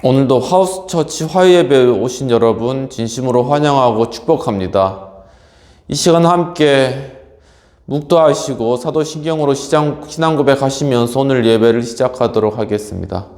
오늘도 하우스처치 화요예배에 오신 여러분 진심으로 환영하고 축복합니다. 이 시간 함께 묵도하시고 사도신경으로 신앙 고백하시면서 오늘 예배를 시작하도록 하겠습니다.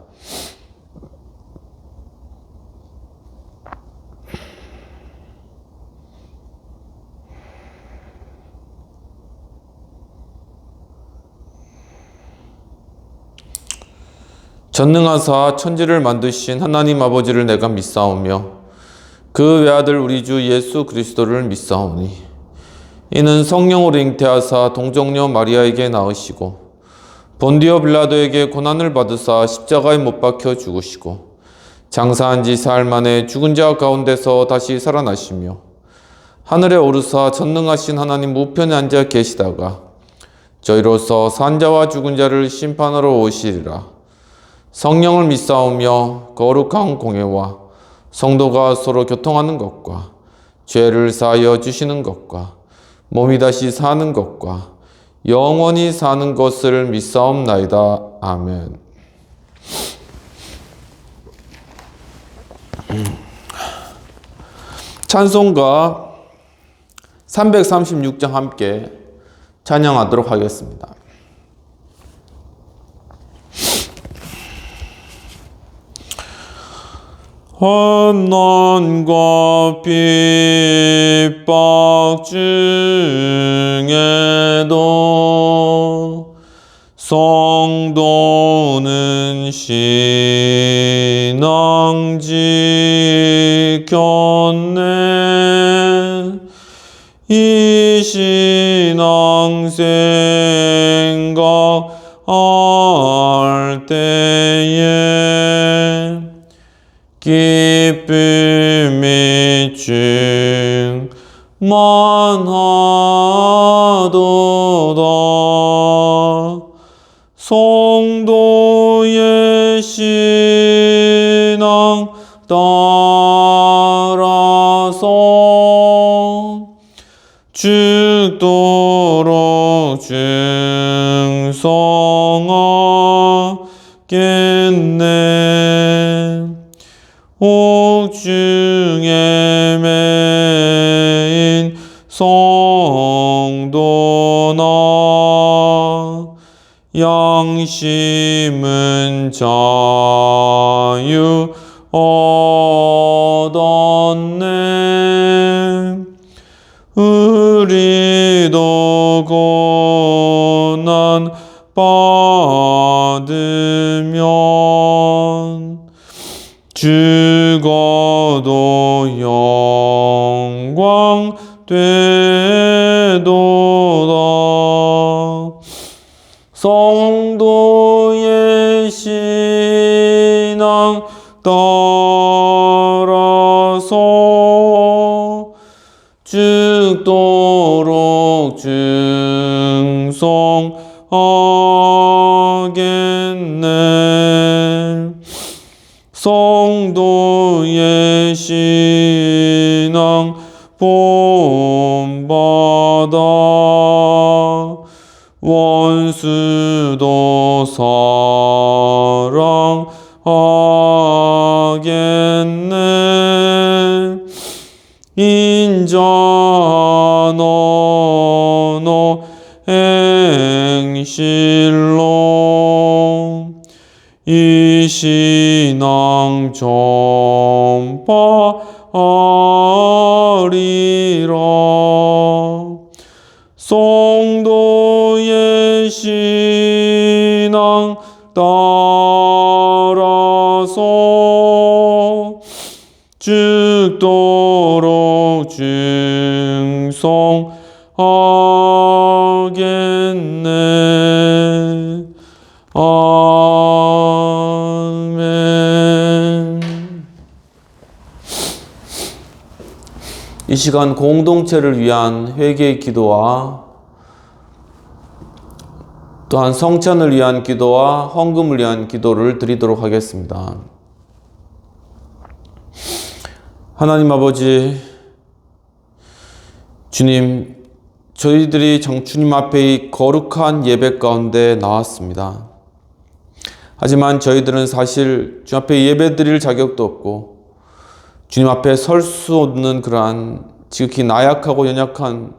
전능하사 천지를 만드신 하나님 아버지를 내가 믿사오며 그 외아들 우리 주 예수 그리스도를 믿사오니 이는 성령으로 잉태하사 동정녀 마리아에게 낳으시고 본디오 빌라도에게 고난을 받으사 십자가에 못 박혀 죽으시고 장사한 지 사흘 만에 죽은 자 가운데서 다시 살아나시며 하늘에 오르사 전능하신 하나님 우편에 앉아 계시다가 저희로서 산 자와 죽은 자를 심판하러 오시리라. 성령을 믿사오며 거룩한 공회와 성도가 서로 교통하는 것과 죄를 사하여 주시는 것과 몸이 다시 사는 것과 영원히 사는 것을 믿사옵나이다. 아멘. 찬송가 336장 함께 찬양하도록 하겠습니다. 환난과 핍박 중에도 성도는 신앙 지켰네. 이 신앙 생각할 때에 기쁨이 충만하도다. 성도의 신앙 따라서 죽도록 충성하겠네. 옥중에 매인 성도나 양심은 자유 얻었네. 우리도 고난 받으면 죽어도 영광 되도다. 성도의 신앙 따라서 죽도록 충성하겠네. 성도의 신앙 본받아 원수도 사랑하겠네. 인자 너너 행실로 이 신앙 전파하리라. 성도의 신앙 따라서 죽도록 충성하겠네. 아멘. 이 시간 공동체를 위한 회개의 기도와 또한 성찬을 위한 기도와 헌금을 위한 기도를 드리도록 하겠습니다. 하나님 아버지, 주님, 저희들이 주님 앞에 이 거룩한 예배 가운데 나왔습니다. 하지만 저희들은 사실 주님 앞에 예배 드릴 자격도 없고 주님 앞에 설 수 없는 그러한 지극히 나약하고 연약한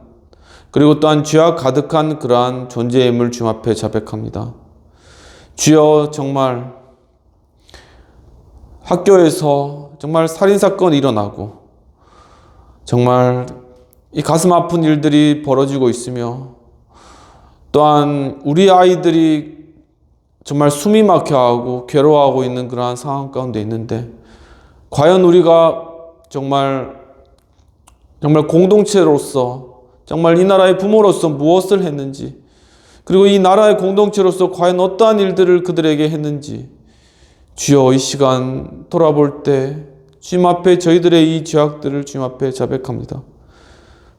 그리고 또한 죄악 가득한 그러한 존재임을 주님 앞에 자백합니다. 주여, 정말 학교에서 정말 살인사건이 일어나고 정말 이 가슴 아픈 일들이 벌어지고 있으며 또한 우리 아이들이 정말 숨이 막혀하고 괴로워하고 있는 그러한 상황 가운데 있는데 과연 우리가 정말 공동체로서 정말 이 나라의 부모로서 무엇을 했는지 그리고 이 나라의 공동체로서 과연 어떠한 일들을 그들에게 했는지 주여, 이 시간 돌아볼 때 주님 앞에 저희들의 이 죄악들을 주님 앞에 자백합니다.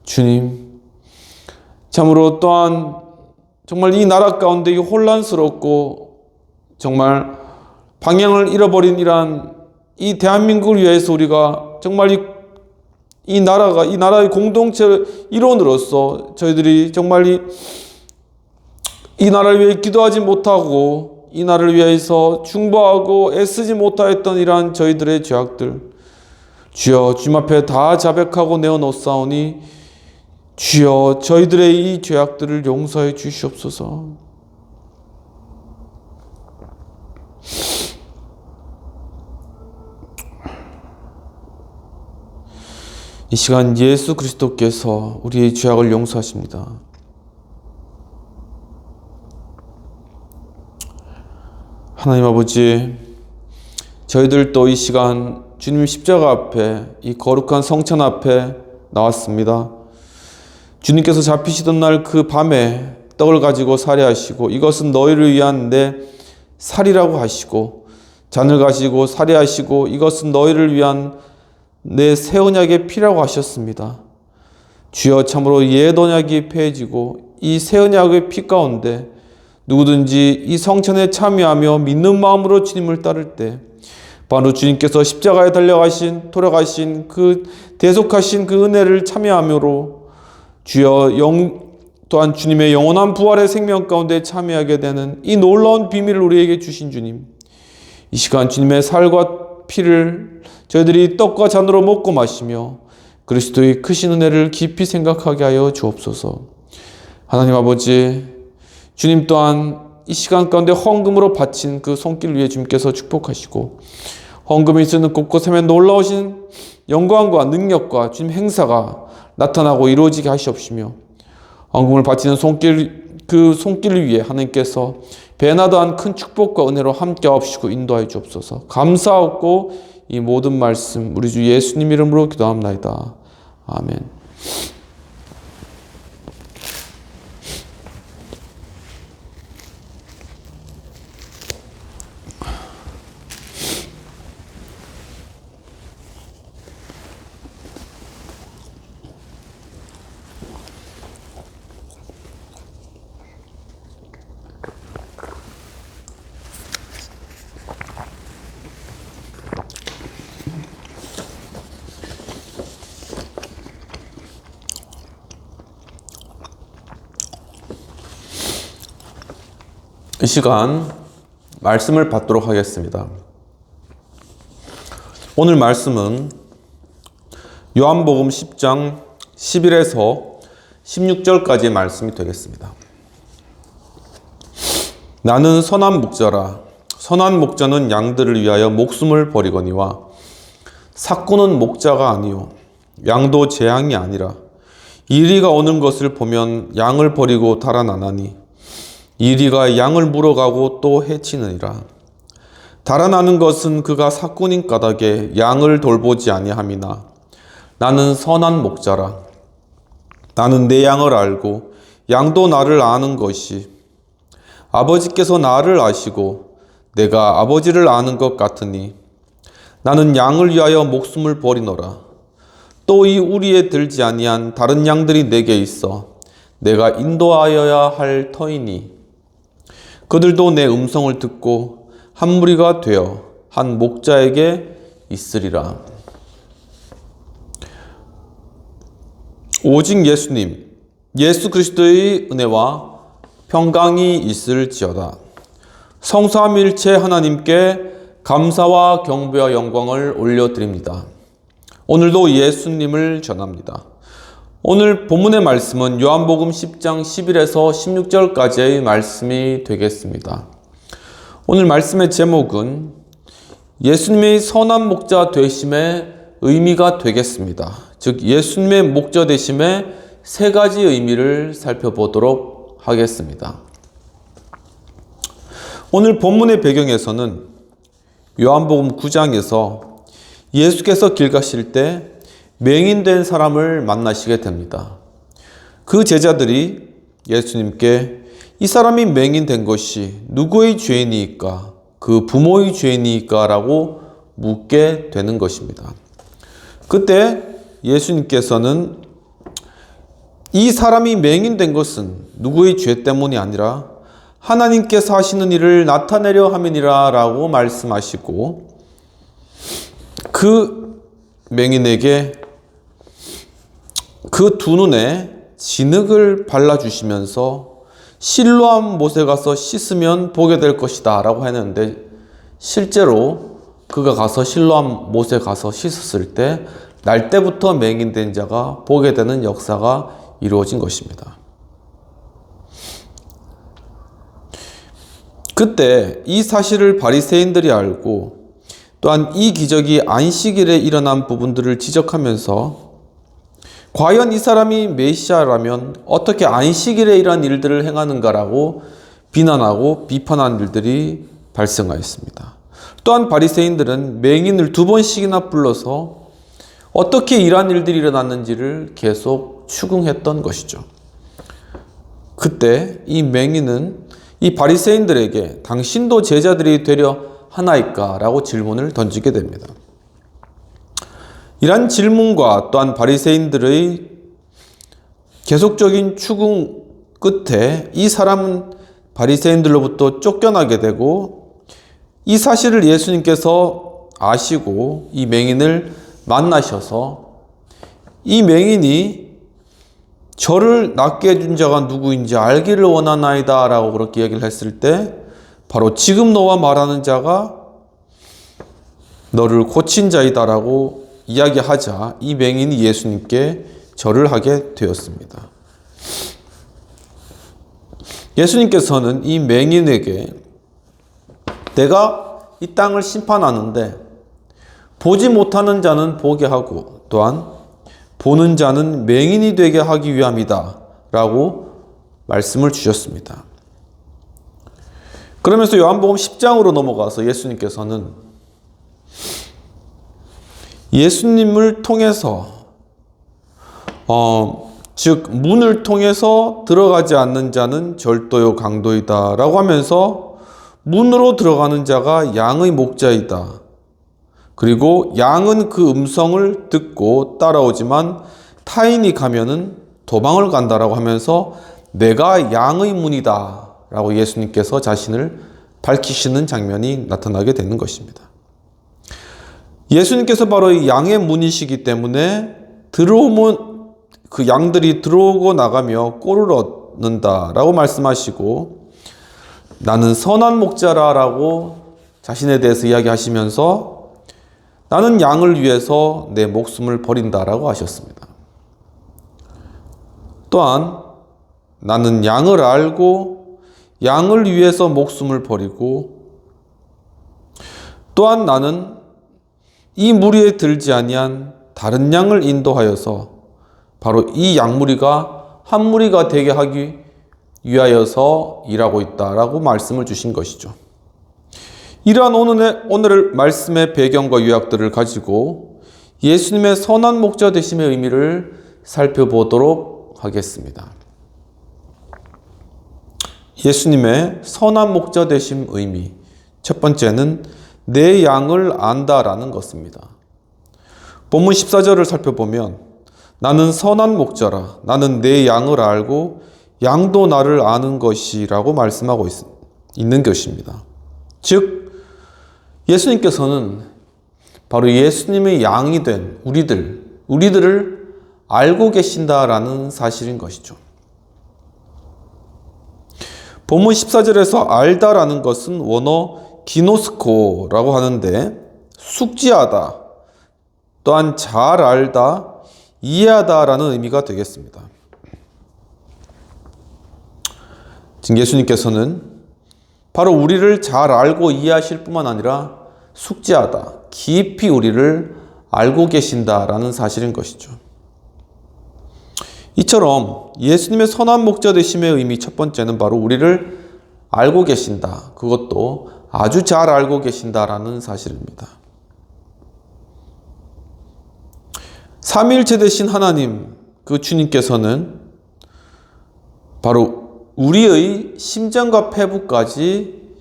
주님, 참으로 또한 정말 이 나라 가운데 혼란스럽고 정말 방향을 잃어버린 이 대한민국을 위해서 우리가 정말 이 나라의 공동체 일원으로서 저희들이 정말 이 나라를 위해 기도하지 못하고 이 나라를 위해서 중보하고 애쓰지 못하였던 이러한 저희들의 죄악들 주여, 주님 앞에 다 자백하고 내어놓사오니 주여, 저희들의 이 죄악들을 용서해 주시옵소서. 이 시간 예수 그리스도께서 우리의 죄악을 용서하십니다. 하나님 아버지, 저희들도 이 시간 주님 십자가 앞에 이 거룩한 성찬 앞에 나왔습니다. 주님께서 잡히시던 날 그 밤에 떡을 가지고 살해하시고 이것은 너희를 위한 내 살이라고 하시고 잔을 가지고 살해하시고 이것은 너희를 위한 내 새 언약의 피라고 하셨습니다. 주여, 참으로 옛 언약이 폐해지고 이 새 언약의 피 가운데 누구든지 이 성찬에 참여하며 믿는 마음으로 주님을 따를 때 바로 주님께서 십자가에 달려가신 돌아가신 그 대속하신 그 은혜를 참여함으로 주여, 또한 주님의 영원한 부활의 생명 가운데 참여하게 되는 이 놀라운 비밀을 우리에게 주신 주님, 이 시간 주님의 살과 피를 저희들이 떡과 잔으로 먹고 마시며 그리스도의 크신 은혜를 깊이 생각하게 하여 주옵소서. 하나님 아버지, 주님 또한 이 시간 가운데 헌금으로 바친 그 손길 위에 주님께서 축복하시고 헌금이 쓰는 곳곳에 놀라우신 영광과 능력과 주님 행사가 나타나고 이루어지게 하시옵시며 헌금을 바치는 그 손길 위에 하나님께서 배나다한 큰 축복과 은혜로 함께 하옵시고 인도하여 주옵소서. 감사하고 이 모든 말씀 우리 주 예수님 이름으로 기도합나이다. 아멘. 이 시간 말씀을 받도록 하겠습니다. 오늘 말씀은 요한복음 10장 11에서 16절까지의 말씀이 되겠습니다. 나는 선한 목자라. 선한 목자는 양들을 위하여 목숨을 버리거니와 삭구는 목자가 아니요 양도 제 양이 아니라 이리가 오는 것을 보면 양을 버리고 달아나나니 이리가 양을 물어가고 또 해치느니라. 달아나는 것은 그가 삭군인 까닭에 양을 돌보지 아니함이나 나는 선한 목자라. 나는 내 양을 알고 양도 나를 아는 것이 아버지께서 나를 아시고 내가 아버지를 아는 것 같으니 나는 양을 위하여 목숨을 버리노라. 또 이 우리에 들지 아니한 다른 양들이 내게 있어 내가 인도하여야 할 터이니 그들도 내 음성을 듣고 한 무리가 되어 한 목자에게 있으리라. 오직 예수 그리스도의 은혜와 평강이 있을지어다. 성삼일체 하나님께 감사와 경배와 영광을 올려드립니다. 오늘도 예수님을 전합니다. 오늘 본문의 말씀은 요한복음 10장 11에서 16절까지의 말씀이 되겠습니다. 오늘 말씀의 제목은 예수님의 선한 목자 되심의 의미가 되겠습니다. 즉 예수님의 목자 되심의 세 가지 의미를 살펴보도록 하겠습니다. 오늘 본문의 배경에서는 요한복음 9장에서 예수께서 길 가실 때 맹인된 사람을 만나시게 됩니다. 그 제자들이 예수님께 이 사람이 맹인된 것이 누구의 죄이니까? 그 부모의 죄이니까? 라고 묻게 되는 것입니다. 그때 예수님께서는 이 사람이 맹인된 것은 누구의 죄 때문이 아니라 하나님께서 하시는 일을 나타내려 함이니라 라고 말씀하시고 그 맹인에게 그 두 눈에 진흙을 발라주시면서 실로암 못에 가서 씻으면 보게 될 것이다 라고 했는데 실제로 그가 가서 실로암 못에 가서 씻었을 때 날 때부터 맹인된 자가 보게 되는 역사가 이루어진 것입니다. 그때 이 사실을 바리새인들이 알고 또한 이 기적이 안식일에 일어난 부분들을 지적하면서 과연 이 사람이 메시아라면 어떻게 안식일에 이러한 일들을 행하는가라고 비난하고 비판한 일들이 발생하였습니다. 또한 바리새인들은 맹인을 2번씩이나 불러서 어떻게 이러한 일들이 일어났는지를 계속 추궁했던 것이죠. 그때 이 맹인은 이 바리새인들에게 당신도 제자들이 되려 하나이까? 라고 질문을 던지게 됩니다. 이러한 질문과 또한 바리새인들의 계속적인 추궁 끝에 이 사람은 바리새인들로부터 쫓겨나게 되고 이 사실을 예수님께서 아시고 이 맹인을 만나셔서 이 맹인이 저를 낫게 해준 자가 누구인지 알기를 원하나이다 라고 그렇게 얘기를 했을 때 바로 지금 너와 말하는 자가 너를 고친 자이다 라고 이야기하자 이 맹인이 예수님께 절을 하게 되었습니다. 예수님께서는 이 맹인에게 내가 이 땅을 심판하는데 보지 못하는 자는 보게 하고 또한 보는 자는 맹인이 되게 하기 위함이다 라고 말씀을 주셨습니다. 그러면서 요한복음 10장으로 넘어가서 예수님께서는 예수님을 통해서 즉 문을 통해서 들어가지 않는 자는 절도요 강도이다 라고 하면서 문으로 들어가는 자가 양의 목자이다. 그리고 양은 그 음성을 듣고 따라오지만 타인이 가면은 도망을 간다라고 하면서 내가 양의 문이다 라고 예수님께서 자신을 밝히시는 장면이 나타나게 되는 것입니다. 예수님께서 바로 이 양의 문이시기 때문에 들어오면 그 양들이 들어오고 나가며 꼴을 얻는다 라고 말씀하시고 나는 선한 목자라 라고 자신에 대해서 이야기하시면서 나는 양을 위해서 내 목숨을 버린다라고 하셨습니다. 또한 나는 양을 알고 양을 위해서 목숨을 버리고 또한 나는 이 무리에 들지 아니한 다른 양을 인도하여서 바로 이 양무리가 한 무리가 되게 하기 위하여서 일하고 있다라고 말씀을 주신 것이죠. 이러한 오늘의 말씀의 배경과 요약들을 가지고 예수님의 선한 목자 되심의 의미를 살펴보도록 하겠습니다. 예수님의 선한 목자 되심 의미 첫 번째는 내 양을 안다라는 것입니다. 본문 14절을 살펴보면 나는 선한 목자라 나는 내 양을 알고 양도 나를 아는 것이라고 말씀하고 있는 것입니다. 즉 예수님께서는 바로 예수님의 양이 된 우리들을 알고 계신다라는 사실인 것이죠. 본문 14절에서 알다라는 것은 원어 기노스코라고 하는데 숙지하다, 또한 잘 알다, 이해하다라는 의미가 되겠습니다. 지금 예수님께서는 바로 우리를 잘 알고 이해하실 뿐만 아니라 숙지하다, 깊이 우리를 알고 계신다라는 사실인 것이죠. 이처럼 예수님의 선한 목자 되심의 의미 첫 번째는 바로 우리를 알고 계신다, 그것도 아주 잘 알고 계신다라는 사실입니다. 삼위일체 되신 하나님, 그 주님께서는 바로 우리의 심장과 폐부까지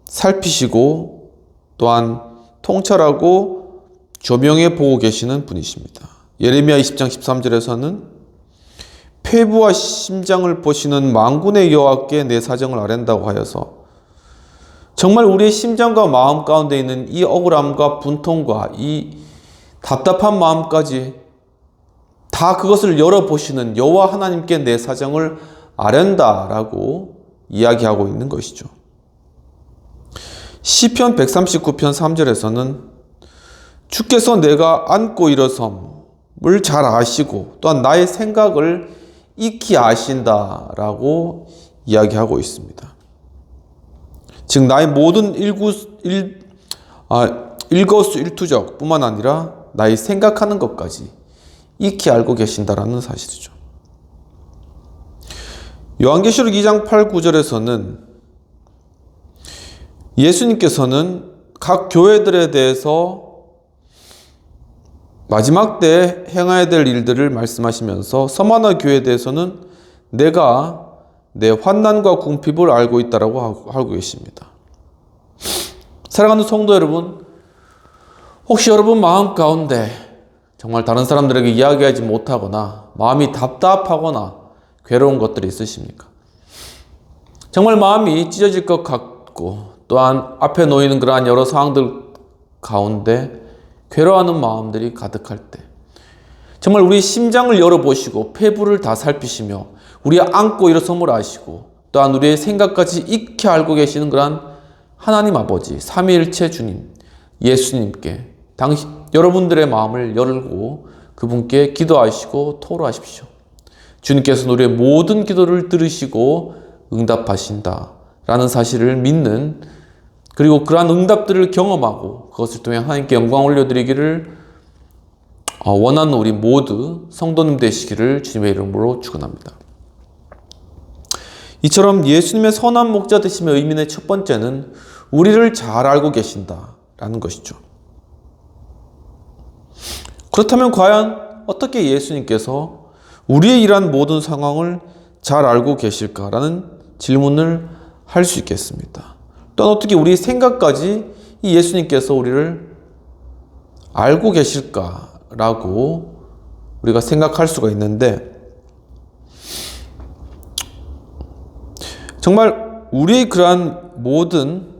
살피시고 또한 통찰하고 조명해 보고 계시는 분이십니다. 예레미야 20장 13절에서는 폐부와 심장을 보시는 만군의 여호와께 내 사정을 아랜다고 하여서 정말 우리의 심장과 마음 가운데 있는 이 억울함과 분통과 이 답답한 마음까지 다 그것을 열어보시는 여호와 하나님께 내 사정을 아랜다라고 이야기하고 있는 것이죠. 시편 139편 3절에서는 주께서 내가 앉고 일어섬을 잘 아시고 또한 나의 생각을 익히 아신다라고 이야기하고 있습니다. 즉 나의 모든 일거수일투족 뿐만 아니라 나의 생각하는 것까지 익히 알고 계신다라는 사실이죠. 요한계시록 2장 8, 9절에서는 예수님께서는 각 교회들에 대해서 마지막 때 행해야 될 일들을 말씀하시면서 서마나 교회에 대해서는 내가 내 환난과 궁핍을 알고 있다라고 하고 계십니다. 사랑하는 성도 여러분, 혹시 여러분 마음 가운데 정말 다른 사람들에게 이야기하지 못하거나 마음이 답답하거나 괴로운 것들이 있으십니까? 정말 마음이 찢어질 것 같고 또한 앞에 놓이는 그러한 여러 상황들 가운데 괴로워하는 마음들이 가득할 때 정말 우리 심장을 열어보시고 폐부를 다 살피시며 우리 안고 일어섬을 아시고 또한 우리의 생각까지 익히 알고 계시는 그러한 하나님 아버지 삼위일체 주님 예수님께 여러분들의 마음을 열고 그분께 기도하시고 토로하십시오. 주님께서는 우리의 모든 기도를 들으시고 응답하신다라는 사실을 믿는, 그리고 그러한 응답들을 경험하고 그것을 통해 하나님께 영광 올려드리기를 원하는 우리 모두 성도님 되시기를 주님의 이름으로 축원합니다. 이처럼 예수님의 선한 목자 되심의 의미의 첫 번째는 우리를 잘 알고 계신다라는 것이죠. 그렇다면 과연 어떻게 예수님께서 우리의 이러한 모든 상황을 잘 알고 계실까라는 질문을 할 수 있겠습니다. 또한 어떻게 우리의 생각까지 이 예수님께서 우리를 알고 계실까라고 우리가 생각할 수가 있는데, 정말 우리의 그러한 모든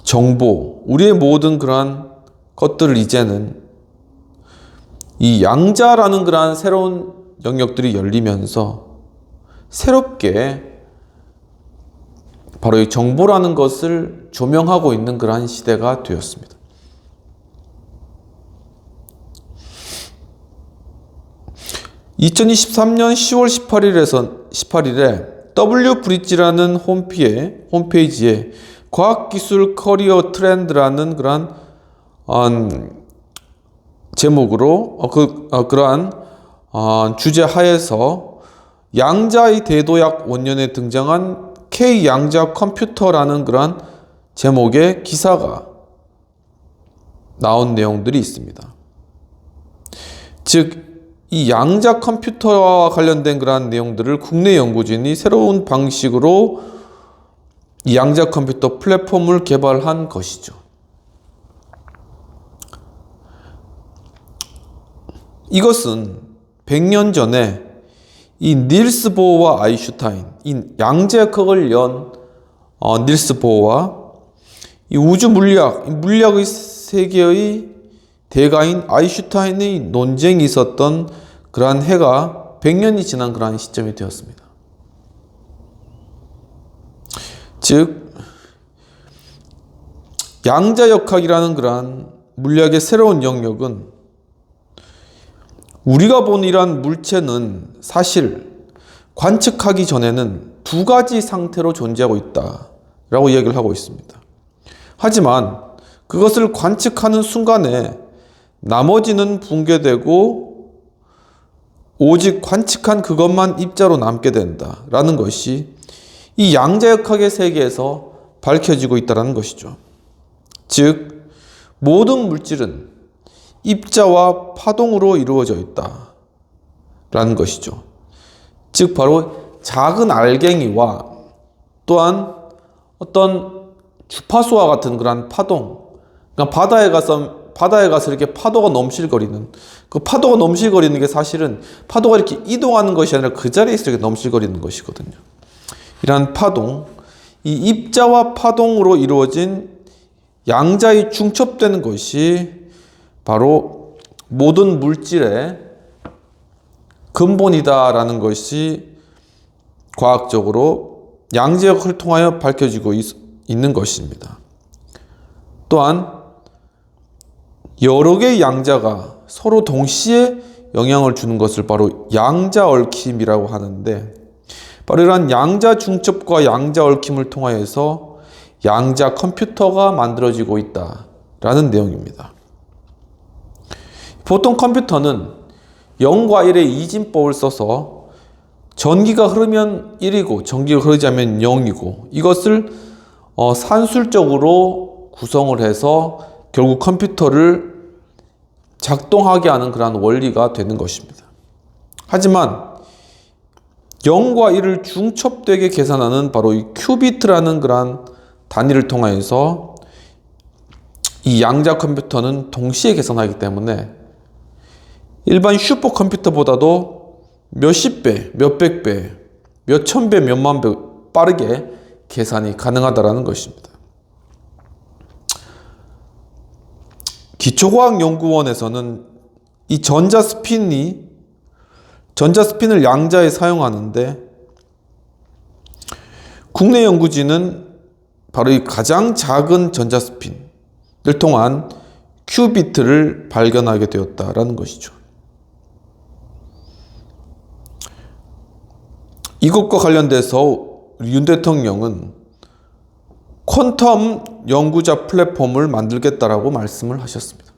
정보, 우리의 모든 그러한 것들을 이제는 이 양자라는 그러한 새로운 영역들이 열리면서 새롭게 바로 이 정보라는 것을 조명하고 있는 그러한 시대가 되었습니다. (2023년 10월 18일에 W브릿지라는 홈페이지에 과학기술 커리어 트렌드라는 그러한 제목으로 그러한 주제 하에서 양자의 대도약 원년에 등장한 K양자 컴퓨터라는 그러한 제목의 기사가 나온 내용들이 있습니다. 즉, 이 양자 컴퓨터와 관련된 그러한 내용들을 국내 연구진이 새로운 방식으로 이 양자 컴퓨터 플랫폼을 개발한 것이죠. 이것은 100년 전에 이 닐스 보어와 아인슈타인, 이 양자역학을 연 닐스 보어와 이 우주 물리학의 세계의 대가인 아인슈타인의 논쟁이 있었던 그러한 해가 100년이 지난 그러한 시점이 되었습니다. 즉 양자역학이라는 그러한 물리학의 새로운 영역은 우리가 본 이러한 물체는 사실 관측하기 전에는 두 가지 상태로 존재하고 있다라고 이야기를 하고 있습니다. 하지만 그것을 관측하는 순간에 나머지는 붕괴되고 오직 관측한 그것만 입자로 남게 된다라는 것이 이 양자역학의 세계에서 밝혀지고 있다는 것이죠. 즉 모든 물질은 입자와 파동으로 이루어져 있다라는 것이죠. 즉 바로 작은 알갱이와 또한 어떤 주파수와 같은 그런 파동, 그러니까 바다에 가서 이렇게 파도가 넘실거리는, 그 파도가 넘실거리는 게 사실은 파도가 이렇게 이동하는 것이 아니라 그 자리에서 이렇게 넘실거리는 것이거든요. 이러한 파동, 이 입자와 파동으로 이루어진 양자의 중첩되는 것이 바로 모든 물질의 근본이다라는 것이 과학적으로 양자역학을 통하여 밝혀지고 있는 것입니다. 또한 여러 개의 양자가 서로 동시에 영향을 주는 것을 바로 양자 얽힘이라고 하는데, 바로 이러한 양자 중첩과 양자 얽힘을 통하여서 양자 컴퓨터가 만들어지고 있다라는 내용입니다. 보통 컴퓨터는 0과 1의 이진법을 써서 전기가 흐르면 1이고 전기가 흐르지 않으면 0이고 이것을 산술적으로 구성을 해서 결국 컴퓨터를 작동하게 하는 그러한 원리가 되는 것입니다. 하지만 0과 1을 중첩되게 계산하는 바로 이 큐비트라는 그러한 단위를 통해서 이 양자 컴퓨터는 동시에 계산하기 때문에 일반 슈퍼컴퓨터보다도 몇십 배, 몇백 배, 몇천 배, 몇만 배 빠르게 계산이 가능하다는 것입니다. 기초과학연구원에서는 이 전자스핀을 양자에 사용하는데, 국내 연구진은 바로 이 가장 작은 전자스핀을 통한 큐비트를 발견하게 되었다라는 것이죠. 이것과 관련돼서 윤 대통령은 퀀텀 연구자 플랫폼을 만들겠다라고 말씀을 하셨습니다.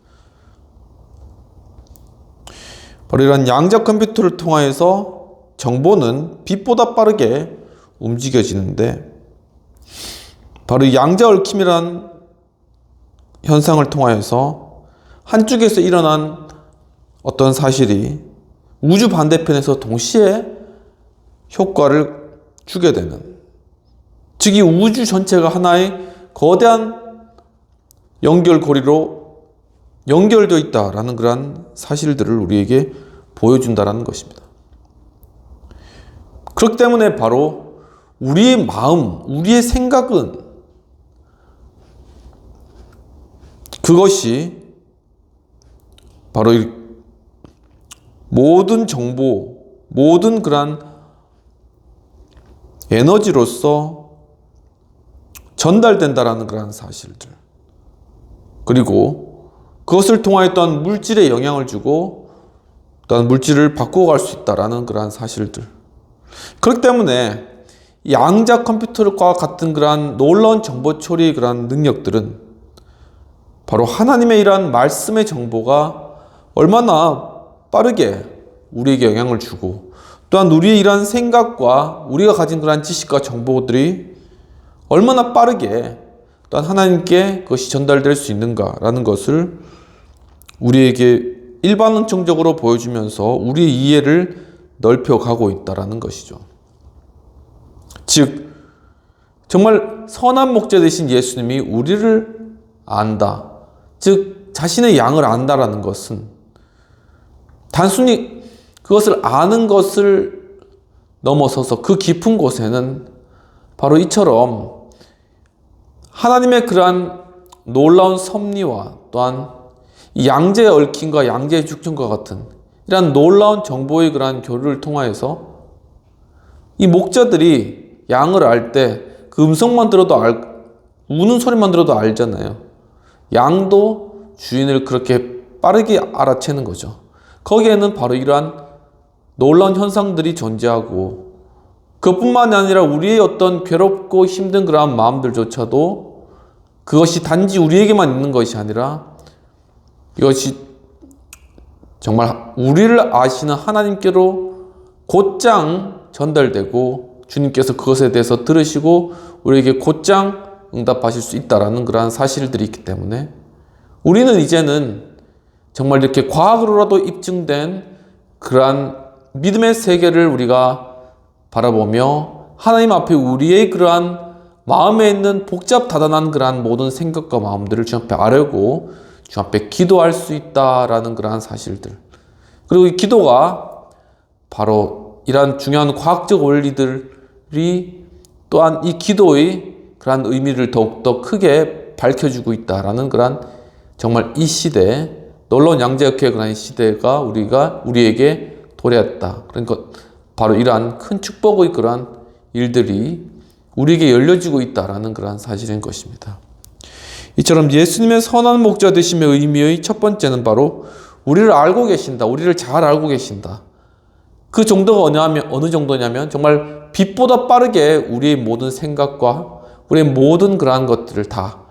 바로 이런 양자 컴퓨터를 통하여서 정보는 빛보다 빠르게 움직여지는데, 바로 이 양자 얽힘이라는 현상을 통하여서 한쪽에서 일어난 어떤 사실이 우주 반대편에서 동시에 효과를 주게 되는, 즉 이 우주 전체가 하나의 거대한 연결고리로 연결되어 있다라는 그러한 사실들을 우리에게 보여준다라는 것입니다. 그렇기 때문에 바로 우리의 마음, 우리의 생각은 그것이 바로 이 모든 정보, 모든 그러한 에너지로서 전달된다라는 그런 사실들, 그리고 그것을 통하여 또한 물질에 영향을 주고 또한 물질을 바꾸어 갈 수 있다라는 그러한 사실들. 그렇기 때문에 양자 컴퓨터과 같은 그러한 놀라운 정보 처리의 그러한 능력들은 바로 하나님의 이러한 말씀의 정보가 얼마나 빠르게 우리에게 영향을 주고, 또한 우리의 이러한 생각과 우리가 가진 그러한 지식과 정보들이 얼마나 빠르게 또한 하나님께 그것이 전달될 수 있는가라는 것을 우리에게 일반론적으로 보여주면서 우리의 이해를 넓혀가고 있다는 것이죠. 즉 정말 선한 목자 되신 예수님이 우리를 안다, 즉 자신의 양을 안다라는 것은 단순히 그것을 아는 것을 넘어서서 그 깊은 곳에는 바로 이처럼 하나님의 그러한 놀라운 섭리와 또한 양자의 얽힘과 양자의 축전과 같은 이러한 놀라운 정보의 그러한 교류를 통하여서 이 목자들이 양을 알 때 그 음성만 들어도 우는 소리만 들어도 알잖아요. 양도 주인을 그렇게 빠르게 알아채는 거죠. 거기에는 바로 이러한 놀라운 현상들이 존재하고, 그것뿐만이 아니라 우리의 어떤 괴롭고 힘든 그러한 마음들조차도 그것이 단지 우리에게만 있는 것이 아니라 이것이 정말 우리를 아시는 하나님께로 곧장 전달되고, 주님께서 그것에 대해서 들으시고 우리에게 곧장 응답하실 수 있다라는 그러한 사실들이 있기 때문에, 우리는 이제는 정말 이렇게 과학으로라도 입증된 그러한 믿음의 세계를 우리가 바라보며 하나님 앞에 우리의 그러한 마음에 있는 복잡다단한 그러한 모든 생각과 마음들을 주 앞에 아뢰고 주 앞에 기도할 수 있다라는 그러한 사실들, 그리고 이 기도가 바로 이러한 중요한 과학적 원리들이 또한 이 기도의 그러한 의미를 더욱더 크게 밝혀주고 있다라는 그러한, 정말 이 시대, 놀라운 양자역회의 그러한 시대가 우리에게 도래했다. 그러니까 바로 이러한 큰 축복의 그러한 일들이 우리에게 열려지고 있다라는 그러한 사실인 것입니다. 이처럼 예수님의 선한 목자 되심의 의미의 첫 번째는 바로 우리를 알고 계신다. 우리를 잘 알고 계신다. 그 정도가 어느 정도냐면 정말 빛보다 빠르게 우리의 모든 생각과 우리의 모든 그러한 것들을 다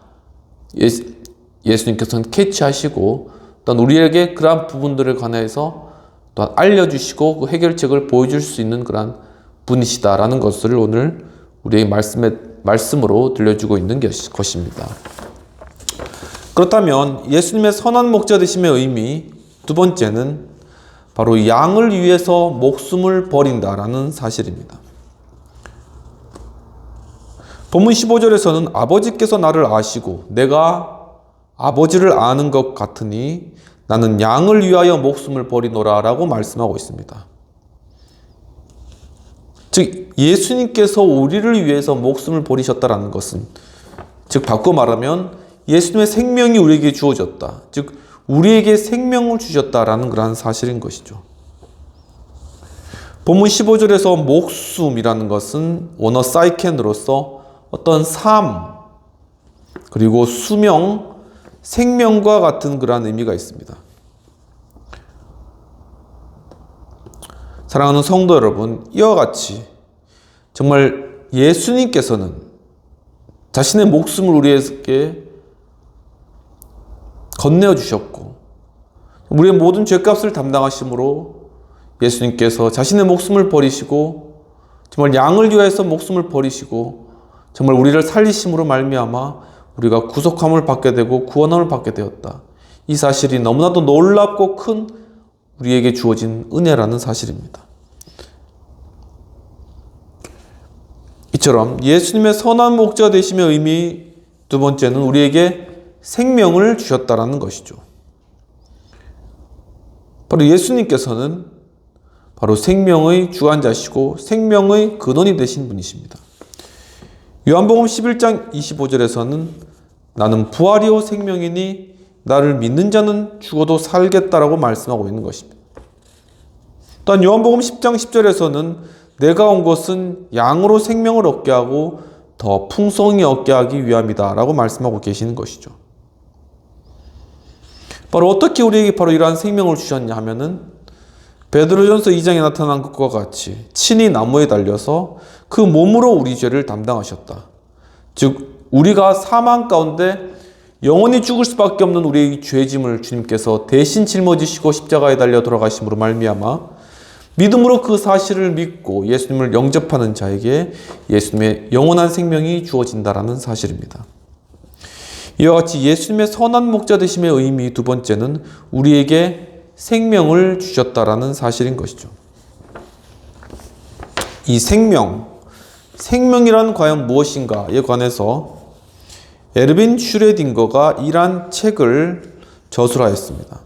예수님께서는 캐치하시고, 또한 우리에게 그러한 부분들을 관해서 또한 알려주시고 그 해결책을 보여줄 수 있는 그러한 분이시다라는 것을 오늘 우리의 말씀으로 들려주고 있는 것입니다. 그렇다면 예수님의 선한 목자 되심의 의미 두 번째는 바로 양을 위해서 목숨을 버린다라는 사실입니다. 본문 15절에서는 아버지께서 나를 아시고 내가 아버지를 아는 것 같으니 나는 양을 위하여 목숨을 버리노라 라고 말씀하고 있습니다. 즉 예수님께서 우리를 위해서 목숨을 버리셨다라는 것은, 즉 바꿔 말하면 예수님의 생명이 우리에게 주어졌다, 즉 우리에게 생명을 주셨다라는 그런 사실인 것이죠. 본문 15절에서 목숨이라는 것은 원어 사이켄으로서 어떤 삶, 그리고 수명, 생명과 같은 그러한 의미가 있습니다. 사랑하는 성도 여러분, 이와 같이 정말 예수님께서는 자신의 목숨을 우리에게 건네어 주셨고, 우리의 모든 죄값을 담당하심으로 예수님께서 자신의 목숨을 버리시고 정말 양을 위해서 목숨을 버리시고 정말 우리를 살리심으로 말미암아 우리가 구속함을 받게 되고 구원함을 받게 되었다. 이 사실이 너무나도 놀랍고 큰 우리에게 주어진 은혜라는 사실입니다. 이처럼 예수님의 선한 목자 되심의 의미 두 번째는 우리에게 생명을 주셨다라는 것이죠. 바로 예수님께서는 바로 생명의 주관자시고 생명의 근원이 되신 분이십니다. 요한복음 11장 25절에서는 나는 부활이요 생명이니 나를 믿는 자는 죽어도 살겠다라고 말씀하고 있는 것입니다. 또한 요한복음 10장 10절에서는 내가 온 것은 양으로 생명을 얻게 하고 더 풍성히 얻게 하기 위함이다 라고 말씀하고 계시는 것이죠. 바로 어떻게 우리에게 바로 이러한 생명을 주셨냐 하면은 베드로전서 2장에 나타난 것과 같이 친히 나무에 달려서 그 몸으로 우리 죄를 담당하셨다. 즉 우리가 사망 가운데 영원히 죽을 수밖에 없는 우리의 죄짐을 주님께서 대신 짊어지시고 십자가에 달려 돌아가심으로 말미암아 믿음으로 그 사실을 믿고 예수님을 영접하는 자에게 예수님의 영원한 생명이 주어진다라는 사실입니다. 이와 같이 예수님의 선한 목자 되심의 의미 두 번째는 우리에게 생명을 주셨다라는 사실인 것이죠. 이 생명이란 과연 무엇인가에 관해서 에르빈 슈레딩거가 이러한 책을 저술하였습니다.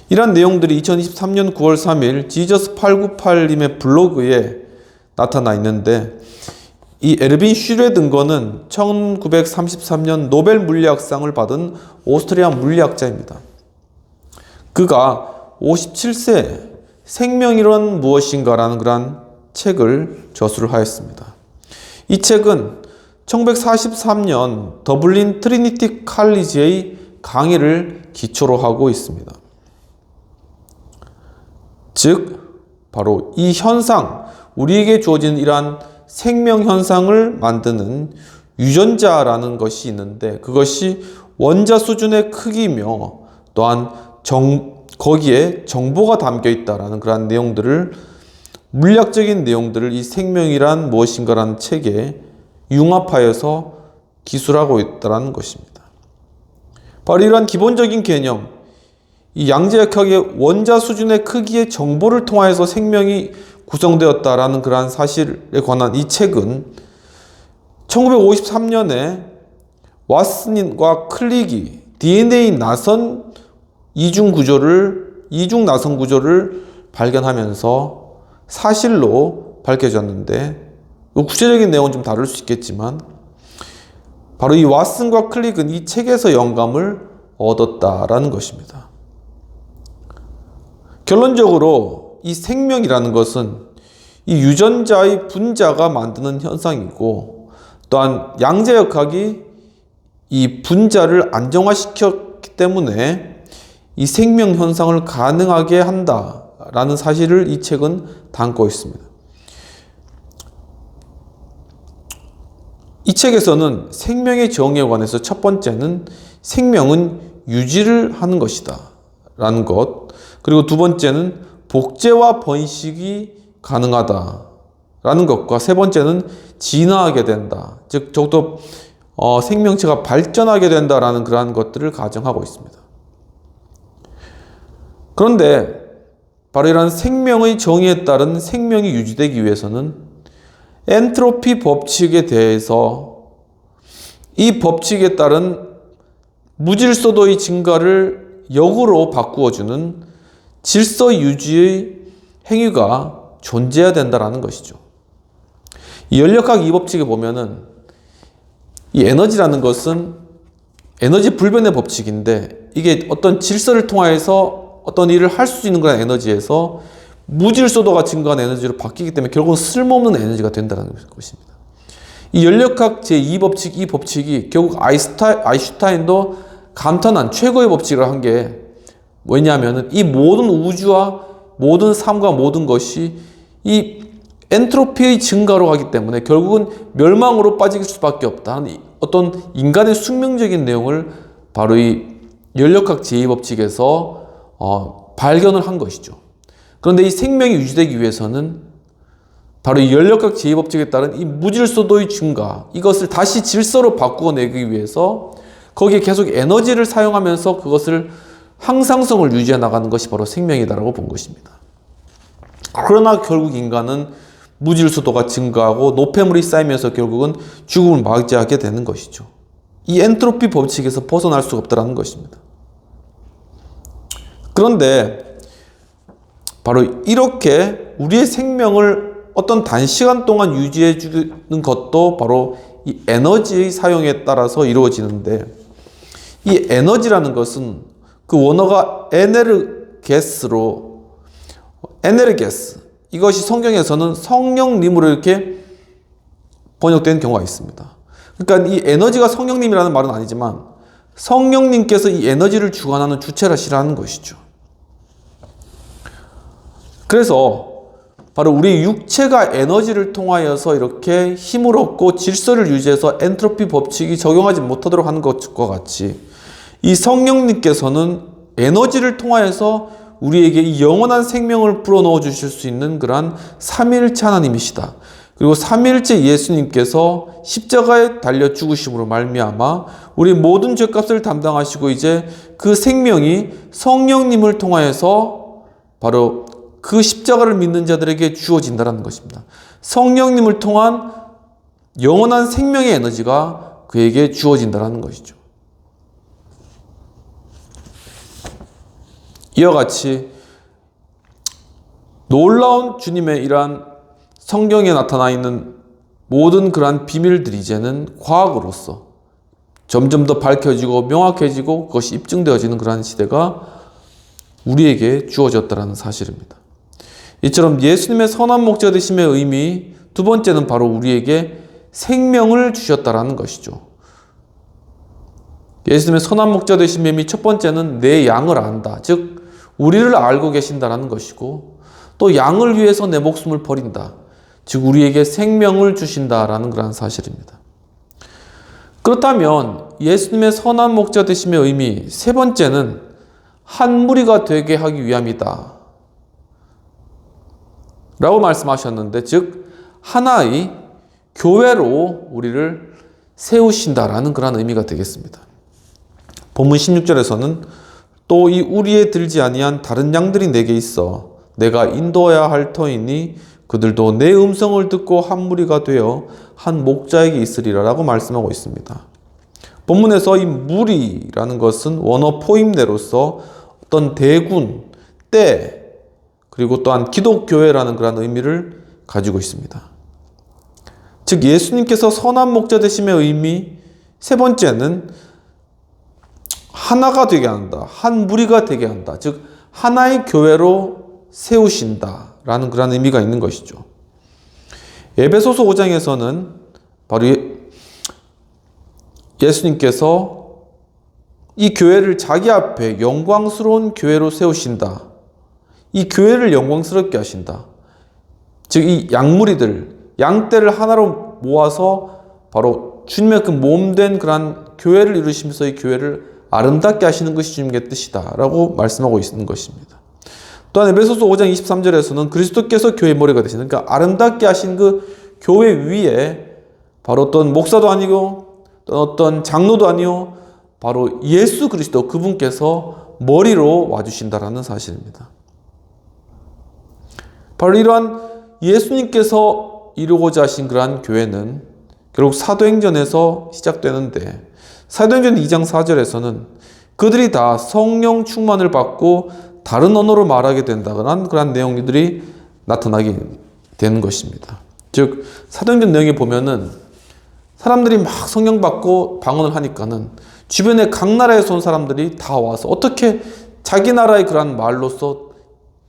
이러한 내용들이 2023년 9월 3일 지저스898님의 블로그에 나타나 있는데, 이 에르빈 슈레딩거는 1933년 노벨 물리학상을 받은 오스트리아 물리학자입니다. 그가 57세 생명이란 무엇인가라는 그런 책을 저술을 하였습니다. 이 책은 1943년 더블린 트리니티 칼리지의 강의를 기초로 하고 있습니다. 즉, 바로 이 현상, 우리에게 주어진 이러한 생명 현상을 만드는 유전자라는 것이 있는데, 그것이 원자 수준의 크기며 또한 거기에 정보가 담겨 있다라는 그러한 내용들을, 물리학적인 내용들을 이 생명이란 무엇인가라는 책에 융합하여서 기술하고 있다는 것입니다. 바로 이러한 기본적인 개념, 이 양자역학의 원자 수준의 크기의 정보를 통하여서 생명이 구성되었다라는 그러한 사실에 관한 이 책은 1953년에 왓슨과 클릭이 DNA 나선 이중 나선 구조를 발견하면서 사실로 밝혀졌는데, 구체적인 내용은 좀 다를 수 있겠지만, 바로 이 왓슨과 클릭은 이 책에서 영감을 얻었다라는 것입니다. 결론적으로 이 생명이라는 것은 이 유전자의 분자가 만드는 현상이고, 또한 양자역학이 이 분자를 안정화시켰기 때문에 이 생명 현상을 가능하게 한다라는 사실을 이 책은 담고 있습니다. 이 책에서는 생명의 정의에 관해서 첫 번째는 생명은 유지를 하는 것이다 라는 것, 그리고 두 번째는 복제와 번식이 가능하다 라는 것과 세 번째는 진화하게 된다, 즉 적어도 생명체가 발전하게 된다라는 그러한 것들을 가정하고 있습니다. 그런데 바로 이러한 생명의 정의에 따른 생명이 유지되기 위해서는 엔트로피 법칙에 대해서 이 법칙에 따른 무질서도의 증가를 역으로 바꾸어주는 질서 유지의 행위가 존재해야 된다는 것이죠. 이 연력학 이 법칙에 보면은 이 에너지라는 것은 에너지 불변의 법칙인데, 이게 어떤 질서를 통하여서 어떤 일을 할 수 있는 그런 에너지에서 무질서도가 증가한 에너지로 바뀌기 때문에 결국은 쓸모없는 에너지가 된다는 것입니다. 이 연력학 제2법칙, 이 법칙이 결국 아인슈타인도 감탄한 최고의 법칙을 한 게 뭐냐면은 이 모든 우주와 모든 삶과 모든 것이 이 엔트로피의 증가로 가기 때문에 결국은 멸망으로 빠질 수밖에 없다는 어떤 인간의 숙명적인 내용을 바로 이 연력학 제2법칙에서 발견을 한 것이죠. 그런데 이 생명이 유지되기 위해서는 바로 이 연력학 제2법칙에 따른 이 무질서도의 증가, 이것을 다시 질서로 바꾸어내기 위해서 거기에 계속 에너지를 사용하면서 그것을 항상성을 유지해 나가는 것이 바로 생명이다라고 본 것입니다. 그러나 결국 인간은 무질서도가 증가하고 노폐물이 쌓이면서 결국은 죽음을 맞이하게 되는 것이죠. 이 엔트로피 법칙에서 벗어날 수가 없다는 것입니다. 그런데 바로 이렇게 우리의 생명을 어떤 단시간 동안 유지해 주는 것도 바로 이 에너지의 사용에 따라서 이루어지는데, 이 에너지라는 것은 그 원어가 에네르게스, 이것이 성경에서는 성령님으로 이렇게 번역된 경우가 있습니다. 그러니까 이 에너지가 성령님이라는 말은 아니지만 성령님께서 이 에너지를 주관하는 주체라시라는 것이죠. 그래서 바로 우리 육체가 에너지를 통하여서 이렇게 힘을 얻고 질서를 유지해서 엔트로피 법칙이 적용하지 못하도록 하는 것과 같이 이 성령님께서는 에너지를 통하여서 우리에게 이 영원한 생명을 불어넣어 주실 수 있는 그러한 삼위일체 하나님이시다. 그리고 삼위일체 예수님께서 십자가에 달려 죽으심으로 말미암아 우리 모든 죄값을 담당하시고 이제 그 생명이 성령님을 통하여서 바로 그 십자가를 믿는 자들에게 주어진다는 것입니다. 성령님을 통한 영원한 생명의 에너지가 그에게 주어진다는 것이죠. 이와 같이 놀라운 주님의 이러한 성경에 나타나 있는 모든 그러한 비밀들이 이제는 과학으로서 점점 더 밝혀지고 명확해지고 그것이 입증되어지는 그러한 시대가 우리에게 주어졌다는 사실입니다. 이처럼 예수님의 선한 목자 되심의 의미, 두 번째는 바로 우리에게 생명을 주셨다라는 것이죠. 예수님의 선한 목자 되심의 의미 첫 번째는 내 양을 안다. 즉 우리를 알고 계신다라는 것이고, 또 양을 위해서 내 목숨을 버린다. 즉 우리에게 생명을 주신다라는 그런 사실입니다. 그렇다면 예수님의 선한 목자 되심의 의미 세 번째는 한 무리가 되게 하기 위함이다 라고 말씀하셨는데, 즉 하나의 교회로 우리를 세우신다라는 그런 의미가 되겠습니다. 본문 16절에서는 또 이 우리에 들지 아니한 다른 양들이 내게 있어 내가 인도해야 할 터이니 그들도 내 음성을 듣고 한 무리가 되어 한 목자에게 있으리라 라고 말씀하고 있습니다. 본문에서 이 무리라는 것은 원어 포임내로서 어떤 대군, 때, 그리고 또한 기독교회라는 그런 의미를 가지고 있습니다. 즉 예수님께서 선한 목자 되심의 의미 세 번째는 하나가 되게 한다. 한 무리가 되게 한다. 즉 하나의 교회로 세우신다라는 그런 의미가 있는 것이죠. 에베소서 5장에서는 바로 예수님께서 이 교회를 자기 앞에 영광스러운 교회로 세우신다. 이 교회를 영광스럽게 하신다. 즉 이 양무리들, 양떼를 하나로 모아서 바로 주님의 그 몸된 그러한 교회를 이루시면서 이 교회를 아름답게 하시는 것이 주님의 뜻이다 라고 말씀하고 있는 것입니다. 또한 에베소서 5장 23절에서는 그리스도께서 교회의 머리가 되시는, 그러니까 아름답게 하신 그 교회 위에 바로 어떤 목사도 아니고 어떤 장로도 아니요 바로 예수 그리스도 그분께서 머리로 와주신다라는 사실입니다. 바로 이러한 예수님께서 이루고자 하신 그러한 교회는 결국 사도행전에서 시작되는데, 사도행전 2장 4절에서는 그들이 다 성령 충만을 받고 다른 언어로 말하게 된다는 그런 내용들이 나타나게 되는 것입니다. 즉 사도행전 내용에 보면은 사람들이 막 성령 받고 방언을 하니까는 주변에 각 나라에서 온 사람들이 다 와서 어떻게 자기 나라의 그런 말로서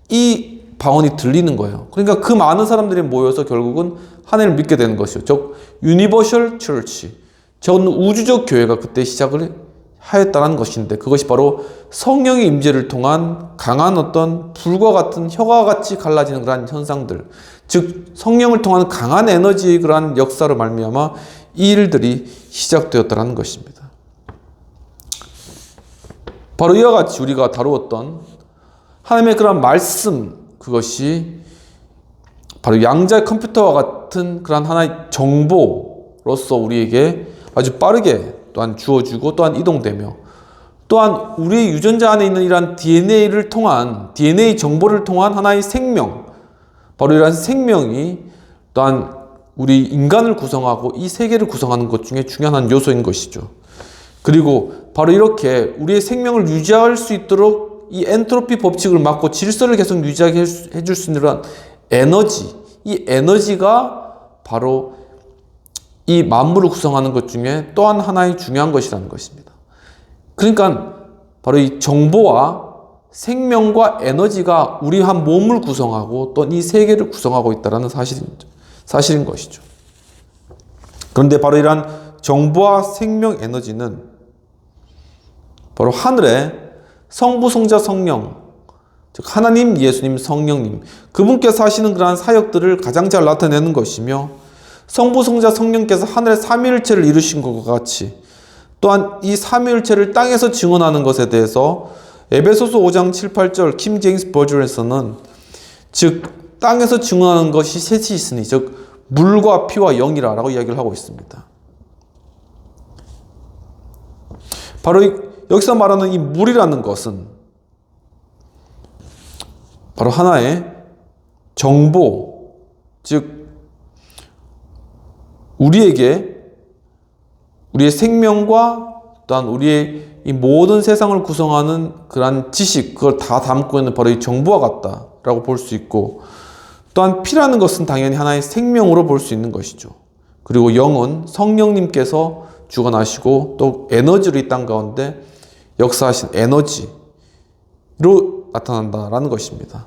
이 방언이 들리는 거예요. 그러니까 그 많은 사람들이 모여서 결국은 하나님을 믿게 되는 것이죠. 즉 유니버셜 처치, 전 우주적 교회가 그때 시작을 하였다는 것인데, 그것이 바로 성령의 임재를 통한 강한 어떤 불과 같은 혀가 같이 갈라지는 그러한 현상들, 즉 성령을 통한 강한 에너지의 그러한 역사로 말미암아 이 일들이 시작되었다는 것입니다. 바로 이와 같이 우리가 다루었던 하나님의 그런 말씀, 그것이 바로 양자 컴퓨터와 같은 그런 하나의 정보로서 우리에게 아주 빠르게 또한 주어주고 또한 이동되며, 또한 우리 유전자 안에 있는 이러한 DNA를 통한, DNA 정보를 통한 하나의 생명, 바로 이러한 생명이 또한 우리 인간을 구성하고 이 세계를 구성하는 것 중에 중요한 한 요소인 것이죠. 그리고 바로 이렇게 우리의 생명을 유지할 수 있도록 이 엔트로피 법칙을 막고 질서를 계속 유지하게 해줄 수 있는 그런 에너지, 이 에너지가 바로 이 만물을 구성하는 것 중에 또한 하나의 중요한 것이라는 것입니다. 그러니까 바로 이 정보와 생명과 에너지가 우리 한 몸을 구성하고 또 이 세계를 구성하고 있다는 사실인 것이죠. 그런데 바로 이러한 정보와 생명 에너지는 바로 하늘에 성부, 성자, 성령, 즉 하나님, 예수님, 성령님, 그분께서 하시는 그러한 사역들을 가장 잘 나타내는 것이며, 성부, 성자, 성령께서 하늘의 삼위일체를 이루신 것과 같이 또한 이 삼위일체를 땅에서 증언하는 것에 대해서 에베소서 5장 7, 8절 킴 제임스 버전에서는 즉 땅에서 증언하는 것이 셋이 있으니 즉 물과 피와 영이라 라고 이야기를 하고 있습니다. 바로 여기서 말하는 이 물이라는 것은 바로 하나의 정보, 즉 우리에게 우리의 생명과 또한 우리의 이 모든 세상을 구성하는 그러한 지식, 그걸 다 담고 있는 바로 이 정보와 같다라고 볼 수 있고, 또한 피라는 것은 당연히 하나의 생명으로 볼 수 있는 것이죠. 그리고 영은 성령님께서 주관하시고 또 에너지로 이 땅 가운데 역사하신 에너지로 나타난다라는 것입니다.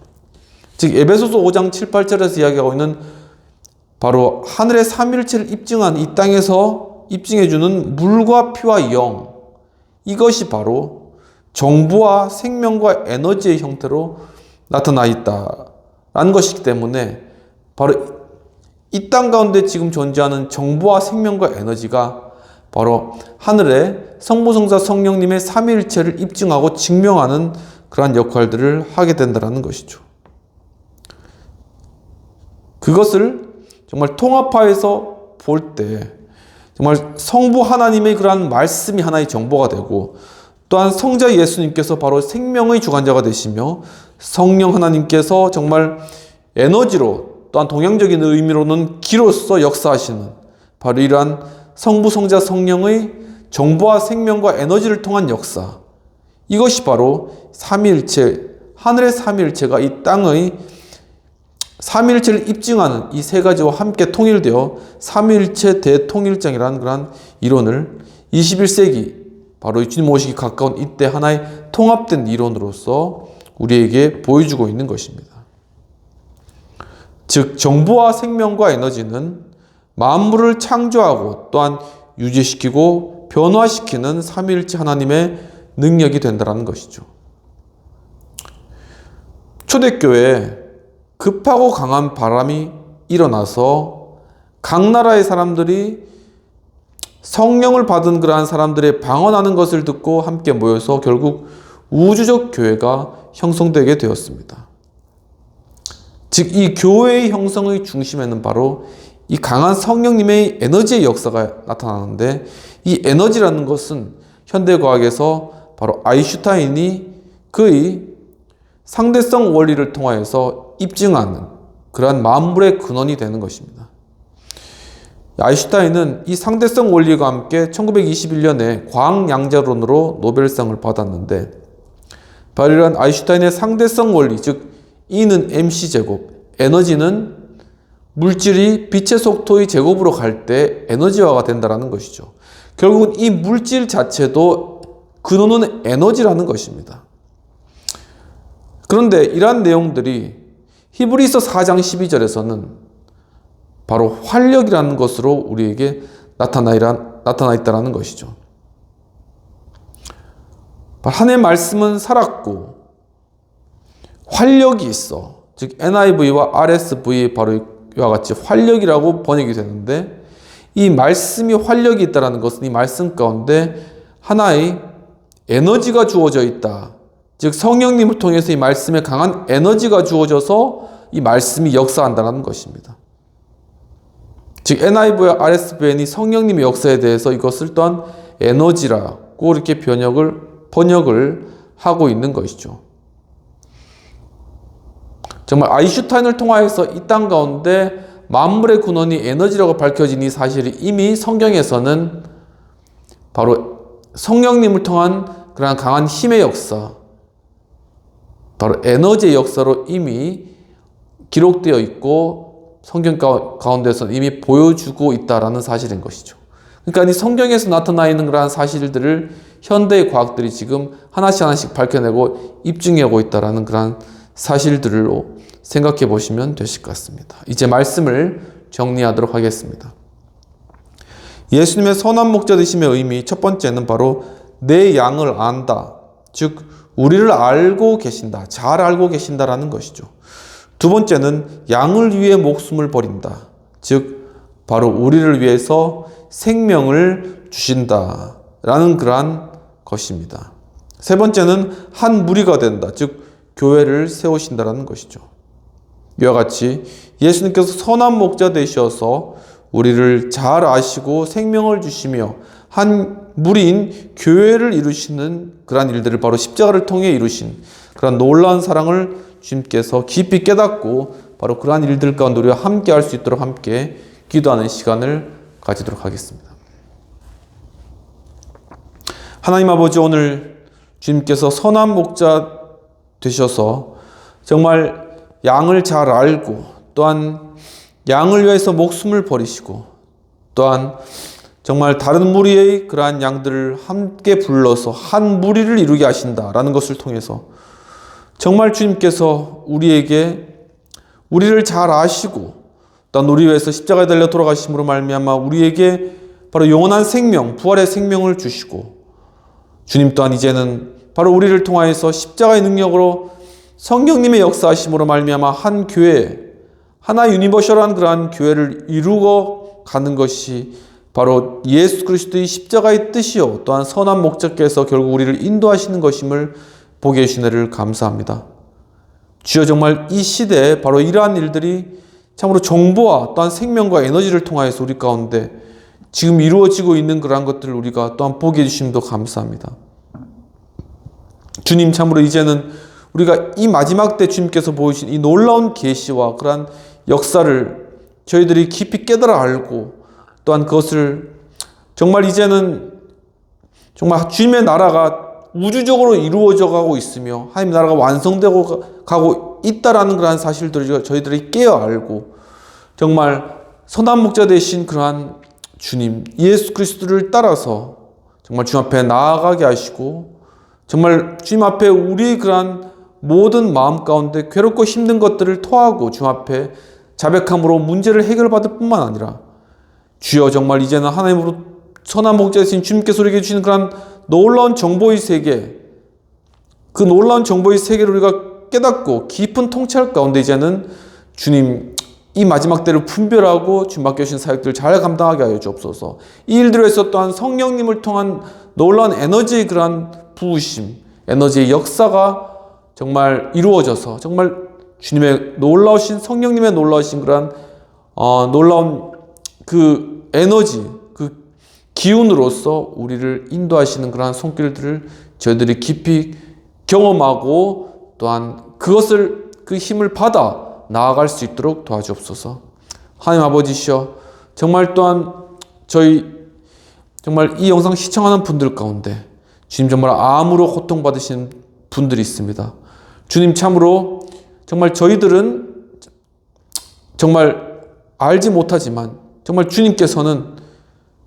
즉 에베소서 5장 7, 8절에서 이야기하고 있는 바로 하늘의 삼위일체를 입증한 이 땅에서 입증해주는 물과 피와 영, 이것이 바로 정보와 생명과 에너지의 형태로 나타나 있다라는 것이기 때문에 바로 이 땅 가운데 지금 존재하는 정보와 생명과 에너지가 바로 하늘의 성부, 성자, 성령님의 삼위일체를 입증하고 증명하는 그러한 역할들을 하게 된다는 것이죠. 그것을 정말 통합하여서 볼 때 정말 성부 하나님의 그러한 말씀이 하나의 정보가 되고, 또한 성자 예수님께서 바로 생명의 주관자가 되시며 성령 하나님께서 정말 에너지로, 또한 동양적인 의미로는 기로서 역사하시는 바로 이러한 성부, 성자, 성령의 정보와 생명과 에너지를 통한 역사, 이것이 바로 삼위일체, 하늘의 삼위일체가 이 땅의 삼위일체를 입증하는 이 세 가지와 함께 통일되어 삼위일체 대통일장이라는 그런 이론을 21세기 바로 주님 오시기 가까운 이때 하나의 통합된 이론으로서 우리에게 보여주고 있는 것입니다. 즉 정보와 생명과 에너지는 만물을 창조하고 또한 유지시키고 변화시키는 삼위일체 하나님의 능력이 된다는 것이죠. 초대교회에 급하고 강한 바람이 일어나서 각 나라의 사람들이 성령을 받은 그러한 사람들의 방언하는 것을 듣고 함께 모여서 결국 우주적 교회가 형성되게 되었습니다. 즉 이 교회의 형성의 중심에는 바로 이 강한 성령님의 에너지의 역사가 나타나는데, 이 에너지라는 것은 현대과학에서 바로 아인슈타인이 그의 상대성 원리를 통하여서 입증하는 그러한 만물의 근원이 되는 것입니다. 아인슈타인은 이 상대성 원리와 함께 1921년에 과학양자론으로 노벨상을 받았는데, 바로 이러한 아인슈타인의 상대성 원리, 즉 E는 mc제곱, 에너지는 물질이 빛의 속도의 제곱으로 갈 때 에너지화가 된다는 것이죠. 결국은 이 물질 자체도 근원은 에너지라는 것입니다. 그런데 이러한 내용들이 히브리서 4장 12절에서는 바로 활력이라는 것으로 우리에게 나타나 있다는 것이죠. 하나님의 말씀은 살았고 활력이 있어. 즉 NIV와 RSV 바로 이와 같이 활력이라고 번역이 되는데, 이 말씀이 활력이 있다는 것은 이 말씀 가운데 하나의 에너지가 주어져 있다. 즉 성령님을 통해서 이 말씀에 강한 에너지가 주어져서 이 말씀이 역사한다는 것입니다. 즉 NIV와 RSVN이 성령님의 역사에 대해서 이것을 또한 에너지라고 이렇게 번역을 하고 있는 것이죠. 정말 아인슈타인을 통하여서 이 땅 가운데 만물의 근원이 에너지라고 밝혀진 이 사실이 이미 성경에서는 바로 성령님을 통한 그러한 강한 힘의 역사, 바로 에너지의 역사로 이미 기록되어 있고 성경 가운데서는 이미 보여주고 있다라는 사실인 것이죠. 그러니까 이 성경에서 나타나 있는 그러한 사실들을 현대의 과학들이 지금 하나씩 밝혀내고 입증하고 있다라는 그러한 사실들로 생각해 보시면 되실 것 같습니다. 이제 말씀을 정리하도록 하겠습니다. 예수님의 선한 목자 되심의 의미, 첫 번째는 바로 내 양을 안다. 즉 우리를 알고 계신다. 잘 알고 계신다라는 것이죠. 두 번째는 양을 위해 목숨을 버린다. 즉 바로 우리를 위해서 생명을 주신다라는 그러한 것입니다. 세 번째는 한 무리가 된다. 즉 교회를 세우신다라는 것이죠. 이와 같이 예수님께서 선한 목자 되셔서 우리를 잘 아시고 생명을 주시며 한 무리인 교회를 이루시는 그러한 일들을 바로 십자가를 통해 이루신 그러한 놀라운 사랑을 주님께서 깊이 깨닫고 바로 그러한 일들 가운데 우리와 함께 할 수 있도록 함께 기도하는 시간을 가지도록 하겠습니다. 하나님 아버지, 오늘 주님께서 선한 목자 되셔서 정말 양을 잘 알고 또한 양을 위해서 목숨을 버리시고 또한 정말 다른 무리의 그러한 양들을 함께 불러서 한 무리를 이루게 하신다라는 것을 통해서 정말 주님께서 우리에게 우리를 잘 아시고 또한 우리 위해서 십자가에 달려 돌아가심으로 말미암아 우리에게 바로 영원한 생명, 부활의 생명을 주시고, 주님 또한 이제는 바로 우리를 통하여서 십자가의 능력으로 성령님의 역사하심으로 말미암아 한 교회, 하나 유니버셜한 그러한 교회를 이루어 가는 것이 바로 예수 그리스도의 십자가의 뜻이요 또한 선한 목적께서 결국 우리를 인도하시는 것임을 보게 해주신 은혜를 감사합니다. 주여, 정말 이 시대에 바로 이러한 일들이 참으로 정보와 또한 생명과 에너지를 통하여서 우리 가운데 지금 이루어지고 있는 그러한 것들을 우리가 또한 보게 해주심도 감사합니다. 주님, 참으로 이제는 우리가 이 마지막 때 주님께서 보여주신 이 놀라운 계시와 그러한 역사를 저희들이 깊이 깨달아 알고, 또한 그것을 정말 이제는 정말 주님의 나라가 우주적으로 이루어져 가고 있으며 하나님의 나라가 완성되고 가고 있다라는 그러한 사실들을 저희들이 깨어 알고, 정말 선한 목자 되신 그러한 주님 예수 그리스도를 따라서 정말 주님 앞에 나아가게 하시고, 정말 주님 앞에 우리 그러한 모든 마음 가운데 괴롭고 힘든 것들을 토하고 주님 앞에 자백함으로 문제를 해결받을 뿐만 아니라, 주여, 정말 이제는 하나님으로 선한 목자 되신 주님께서 우리에게 주시는 그런 놀라운 정보의 세계, 그 놀라운 정보의 세계를 우리가 깨닫고 깊은 통찰 가운데 이제는 주님 이 마지막 때를 분별하고 주님 맡겨주신 사역들을 잘 감당하게 하여 주옵소서. 이 일들을 해서 또한 성령님을 통한 놀라운 에너지의 그러한 부으심, 에너지의 역사가 정말 이루어져서 정말 주님의 놀라우신 성령님의 놀라우신 그러한 놀라운 그 에너지, 그 기운으로서 우리를 인도하시는 그러한 손길들을 저희들이 깊이 경험하고 또한 그것을 그 힘을 받아 나아갈 수 있도록 도와주옵소서. 하나님 아버지시여, 정말 또한 저희 정말 이 영상 시청하는 분들 가운데 주님 정말 암으로 고통받으시는 분들이 있습니다. 주님, 참으로 정말 저희들은 정말 알지 못하지만 정말 주님께서는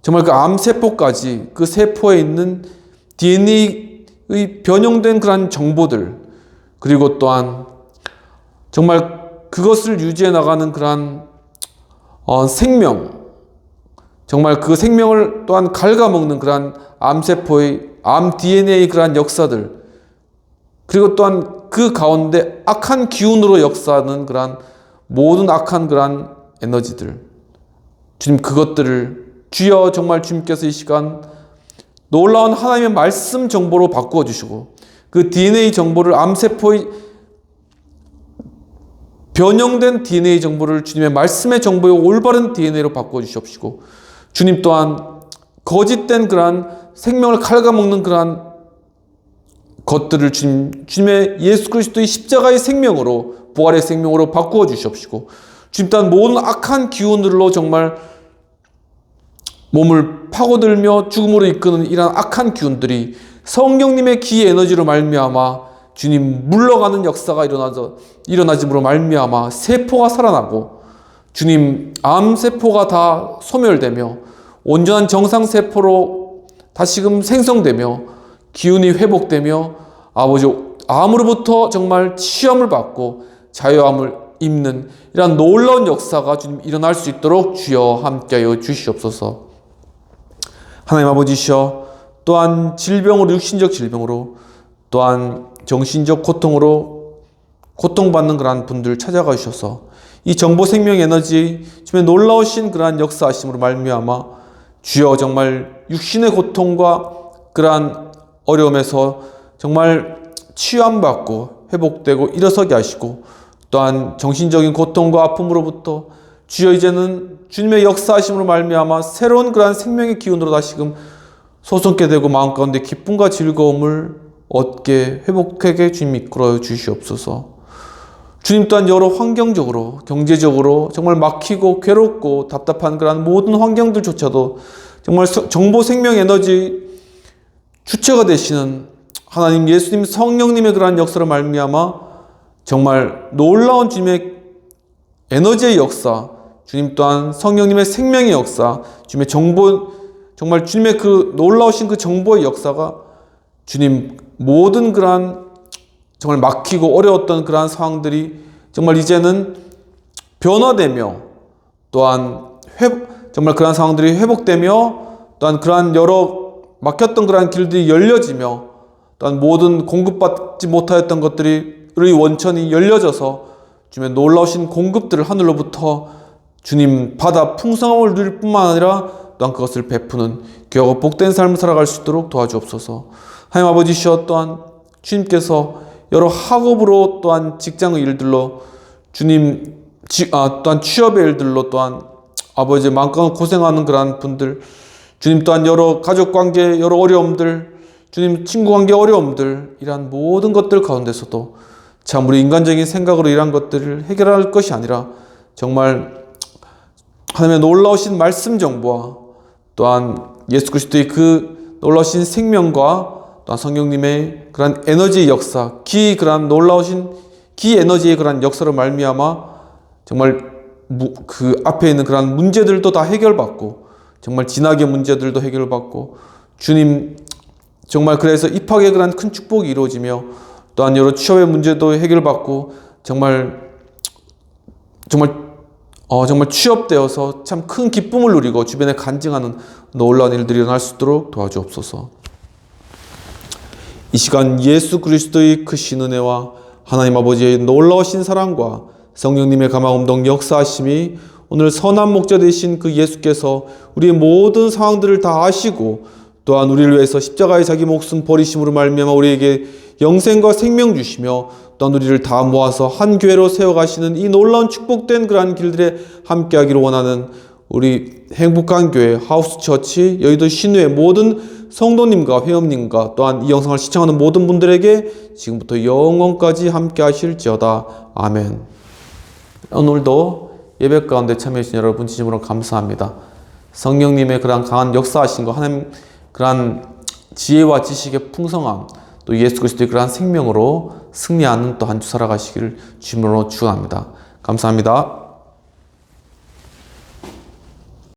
정말 그 암세포까지 그 세포에 있는 DNA의 변형된 그런 정보들, 그리고 또한 정말 그것을 유지해 나가는 그러한 생명, 정말 그 생명을 또한 갉아먹는 그러한 암세포의 암 DNA 그러한 역사들, 그리고 또한 그 가운데 악한 기운으로 역사하는 그러한 모든 악한 그러한 에너지들, 주님 그것들을 주여 정말 주님께서 이 시간 놀라운 하나님의 말씀 정보로 바꾸어 주시고, 그 DNA 정보를 암세포의 변형된 DNA 정보를 주님의 말씀의 정보의 올바른 DNA로 바꾸어 주시옵시고, 주님 또한 거짓된 그러한 생명을 갉아먹는 그러한 것들을 주님의 예수 그리스도의 십자가의 생명으로, 부활의 생명으로 바꾸어 주시옵시고, 주님 또한 모든 악한 기운들로 정말 몸을 파고들며 죽음으로 이끄는 이러한 악한 기운들이 성령님의 기 에너지로 말미암아 주님 물러가는 역사가 일어나짐으로 말미암아 세포가 살아나고, 주님 암세포가 다 소멸되며 온전한 정상세포로 다시금 생성되며 기운이 회복되며 아버지 암으로부터 정말 치유함을 받고 자유함을 입는 이러한 놀라운 역사가 주님 일어날 수 있도록 주여 함께하여 주시옵소서. 하나님 아버지시여, 또한 질병으로, 육신적 질병으로, 또한 정신적 고통으로 고통받는 그러한 분들 찾아가 주셔서 이 정보 생명 에너지 주님의 놀라우신 그러한 역사하심으로 말미암아 주여 정말 육신의 고통과 그러한 어려움에서 정말 치유함 받고 회복되고 일어서게 하시고, 또한 정신적인 고통과 아픔으로부터 주여 이제는 주님의 역사하심으로 말미암아 새로운 그러한 생명의 기운으로 다시금 솟게 되고 마음 가운데 기쁨과 즐거움을 얻게 회복하게 주님 이끌어 주시옵소서. 주님 또한 여러 환경적으로, 경제적으로 정말 막히고 괴롭고 답답한 그러한 모든 환경들조차도 정말 정보 생명 에너지 주체가 되시는 하나님 예수님 성령님의 그러한 역사로 말미암아 정말 놀라운 주님의 에너지의 역사, 주님 또한 성령님의 생명의 역사, 주님의 정보, 정말 주님의 그 놀라우신 그 정보의 역사가 주님 모든 그러한 정말 막히고 어려웠던 그러한 상황들이 정말 이제는 변화되며 또한 정말 그러한 상황들이 회복되며 또한 그러한 여러 막혔던 그러한 길들이 열려지며 또한 모든 공급받지 못하였던 것들이 우리 원천이 열려져서 주님의 놀라우신 공급들을 하늘로부터 주님 받아 풍성함을 누릴 뿐만 아니라 또한 그것을 베푸는 귀하고 복된 삶을 살아갈 수 있도록 도와주옵소서. 하나님 아버지시여, 또한 주님께서 여러 학업으로 또한 직장의 일들로 주님 또한 취업의 일들로 또한 아버지 마음껏 고생하는 그러한 분들, 주님 또한 여러 가족관계 여러 어려움들, 주님 친구관계 어려움들, 이러한 모든 것들 가운데서도 참 우리 인간적인 생각으로 이러한 것들을 해결할 것이 아니라 정말 하나님의 놀라우신 말씀 정보와 또한 예수 그리스도의 그 놀라우신 생명과 또한 성령님의 그러한 에너지의 역사, 그러한 놀라우신 에너지의 그러한 역사로 말미암아 정말 그 앞에 있는 그러한 문제들도 다 해결받고 정말 진학의 문제들도 해결받고 주님 정말 그래서 입학의 그러한 큰 축복이 이루어지며 또한 여러 취업의 문제도 해결받고 정말 취업되어서 참 큰 기쁨을 누리고 주변에 간증하는 놀라운 일들이 일어날 수 있도록 도와주옵소서. 이 시간 예수 그리스도의 크신 은혜와 하나님 아버지의 놀라우신 사랑과 성령님의 감화감동 역사하심이 오늘 선한 목자 되신 그 예수께서 우리의 모든 상황들을 다 아시고 또한 우리를 위해서 십자가에 자기 목숨 버리심으로 말미암아 우리에게 영생과 생명 주시며 또한 우리를 다 모아서 한 교회로 세워가시는 이 놀라운 축복된 그러한 길들에 함께하기를 원하는 우리 행복한 교회 하우스처치 여의도 신우의 모든 성도님과 회원님과 또한 이 영상을 시청하는 모든 분들에게 지금부터 영원까지 함께하실지어다. 아멘. 오늘도 예배 가운데 참여해주신 여러분 진심으로 감사합니다. 성령님의 그러한 강한 역사하신 것, 하나님 그러한 지혜와 지식의 풍성함, 또 예수 그리스도의 그러한 생명으로 승리하는 또 한 주 살아가시기를 주님으로 축원합니다. 감사합니다.